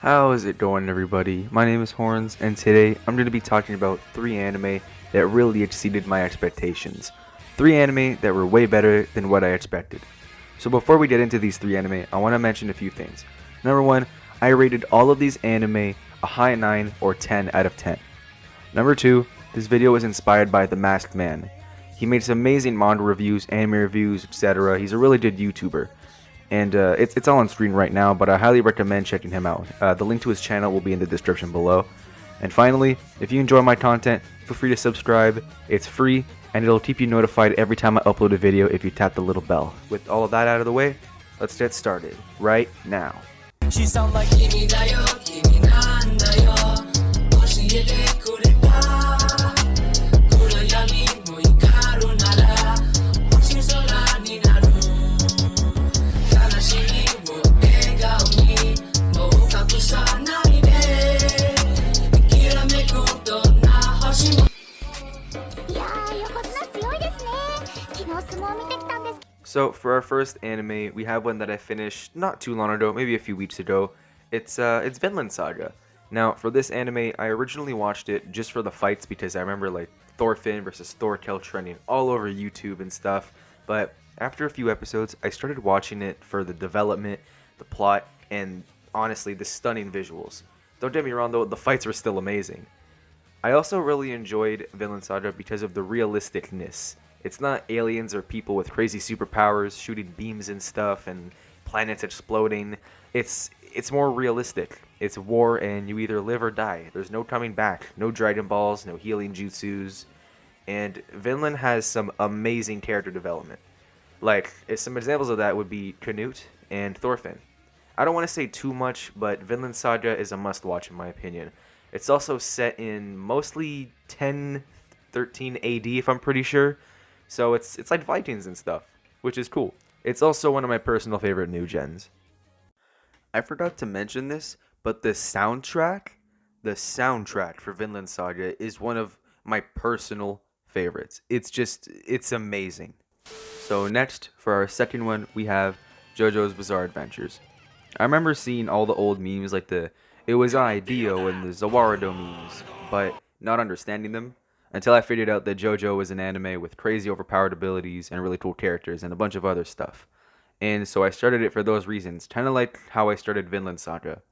How is it going, everybody? My name is Horns, and today I'm going to be talking about 3 anime that really exceeded my expectations. 3 anime that were way better than what I expected. So before we get into these 3 anime, I want to mention a few things. Number 1, I rated all of these anime a high 9 or 10 out of 10. Number 2, this video was inspired by The Masked Man. He made some amazing manga reviews, anime reviews, etc. He's a really good YouTuber. And it's all on screen right now, but I highly recommend checking him out. The link to his channel will be in the description below. And finally, if you enjoy my content, feel free to subscribe. It's free, and it'll keep you notified every time I upload a video if you tap the little bell. With all of that out of the way, let's get started right now. She sound like Kimi da yo, Kimi nanda yo, oshiete kureta, kurayami mo ikaru nara, uchisora ni naru. So for our first anime, we have one that I finished not too long ago, maybe a few weeks ago. It's Vinland Saga. Now for this anime, I originally watched it just for the fights because I remember like Thorfinn versus Thorkel trending all over YouTube and stuff. But after a few episodes, I started watching it for the development, the plot, and honestly the stunning visuals. Don't get me wrong though, the fights were still amazing. I also really enjoyed Vinland Saga because of the realisticness. It's not aliens or people with crazy superpowers shooting beams and stuff and planets exploding. It's more realistic. It's war and you either live or die. There's no coming back. No Dragon Balls, no healing jutsus. And Vinland has some amazing character development. Like, some examples of that would be Canute and Thorfinn. I don't want to say too much, but Vinland Saga is a must-watch in my opinion. It's also set in mostly 1013 AD, if I'm pretty sure. So it's like Vikings and stuff, which is cool. It's also one of my personal favorite new gens. I forgot to mention this, but the soundtrack for Vinland Saga is one of my personal favorites. It's amazing. So next, for our second one, we have JoJo's Bizarre Adventures. I remember seeing all the old memes like the "It was I, Dio" and the Zawarudo memes, but not understanding them until I figured out that JoJo was an anime with crazy overpowered abilities and really cool characters and a bunch of other stuff. And so I started it for those reasons, kind of like how I started Vinland Saga.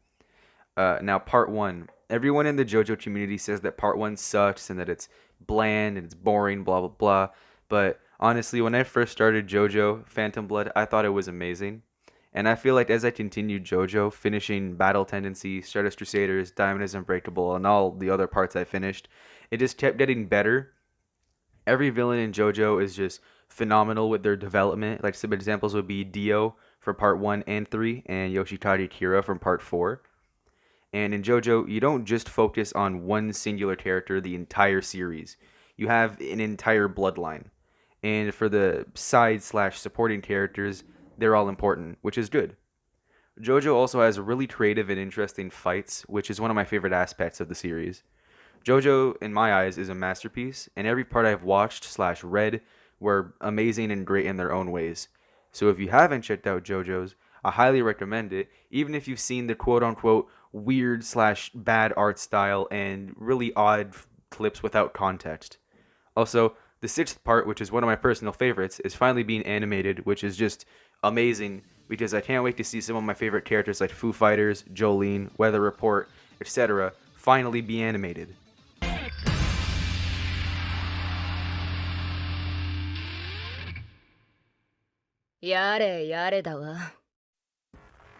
Now part 1. Everyone in the JoJo community says that part 1 sucks and that it's bland and it's boring, blah blah blah. But honestly, when I first started JoJo Phantom Blood, I thought it was amazing. And I feel like as I continued JoJo, finishing Battle Tendency, Stardust Crusaders, Diamond is Unbreakable, and all the other parts I finished, it just kept getting better. Every villain in JoJo is just phenomenal with their development. Like some examples would be Dio from part 1 and 3, and Yoshikage Kira from part 4. And in JoJo, you don't just focus on one singular character the entire series. You have an entire bloodline. And for the side/supporting characters, they're all important, which is good. JoJo also has really creative and interesting fights, which is one of my favorite aspects of the series. JoJo, in my eyes, is a masterpiece, and every part I've watched/read were amazing and great in their own ways. So if you haven't checked out JoJo's, I highly recommend it, even if you've seen the quote-unquote weird/bad art style and really odd clips without context. Also, the 6th part, which is one of my personal favorites, is finally being animated, which is just amazing because I can't wait to see some of my favorite characters like Foo Fighters, Jolene, Weather Report, etc. finally be animated.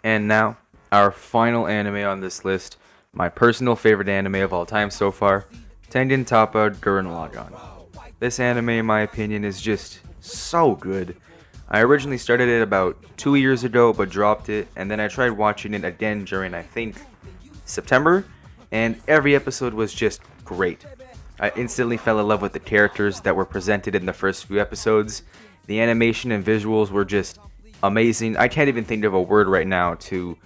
And now, our final anime on this list, my personal favorite anime of all time so far, Tengen Toppa Gurren Lagann. This anime, in my opinion, is just so good. I originally started it about 2 years ago, but dropped it, and then I tried watching it again during, I think, September, and every episode was just great. I instantly fell in love with the characters that were presented in the first few episodes. The animation and visuals were just amazing. I can't even think of a word right now to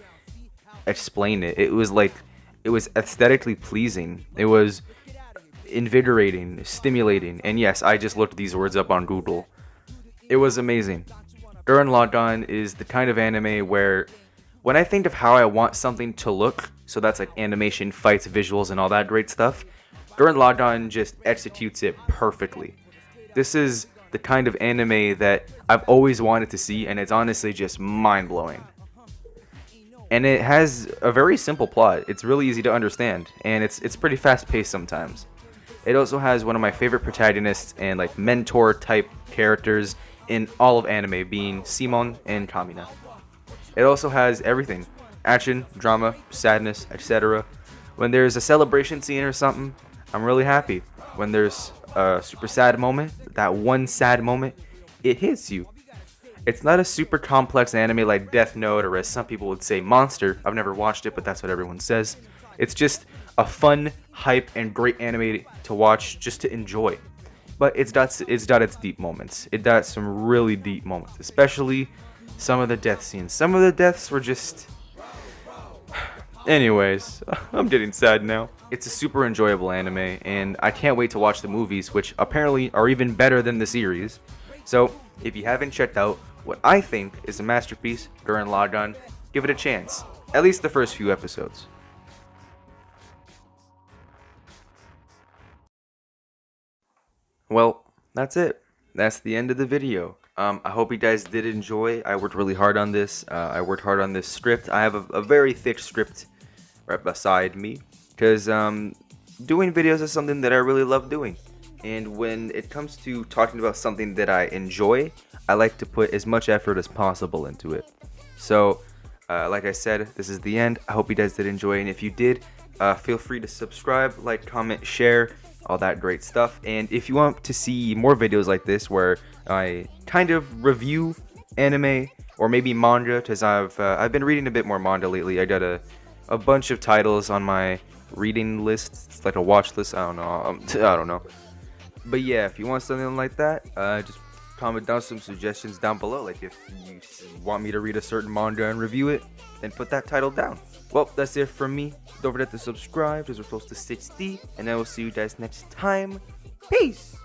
explain it. It was aesthetically pleasing. It was invigorating, stimulating, and yes, I just looked these words up on Google. It was amazing. Gurren Lagann is the kind of anime where when I think of how I want something to look, So that's like animation, fights, visuals, and all that great stuff. Gurren Lagann just executes it perfectly. This is the kind of anime that I've always wanted to see, and it's honestly just mind-blowing. And it has a very simple plot. It's really easy to understand, and it's pretty fast-paced sometimes. It also has one of my favorite protagonists and like mentor type characters in all of anime, being Simon and Kamina. It also has everything: action, drama, sadness, etc. When there's a celebration scene or something, I'm really happy. When there's a super sad moment, that one sad moment, it hits you. It's not a super complex anime like Death Note, or as some people would say, Monster. I've never watched it, but that's what everyone says. It's just a fun, hype, and great anime to watch, just to enjoy. But it's got its deep moments. It got some really deep moments, especially some of the death scenes. Some of the deaths were just... Anyways, I'm getting sad now. It's a super enjoyable anime, and I can't wait to watch the movies, which apparently are even better than the series. So, if you haven't checked out what I think is a masterpiece, Gurren Lagann, give it a chance. At least the first few episodes. Well, that's it. That's the end of the video. I hope you guys did enjoy. I worked really hard on this. I worked hard on this script. I have a very thick script right beside me, because doing videos is something that I really love doing. And when it comes to talking about something that I enjoy, I like to put as much effort as possible into it. So, like I said, this is the end. I hope you guys did enjoy, and if you did, feel free to subscribe, like, comment, share, all that great stuff. And if you want to see more videos like this where I kind of review anime or maybe manga, because I've been reading a bit more manga lately. I got a bunch of titles on my reading list. It's like a watch list. I don't know. I don't know. But yeah, if you want something like that, just comment down some suggestions down below. Like if you want me to read a certain manga and review it, then put that title down. Well, that's it from me. Don't forget to subscribe, because we're close to 60, and I will see you guys next time. Peace!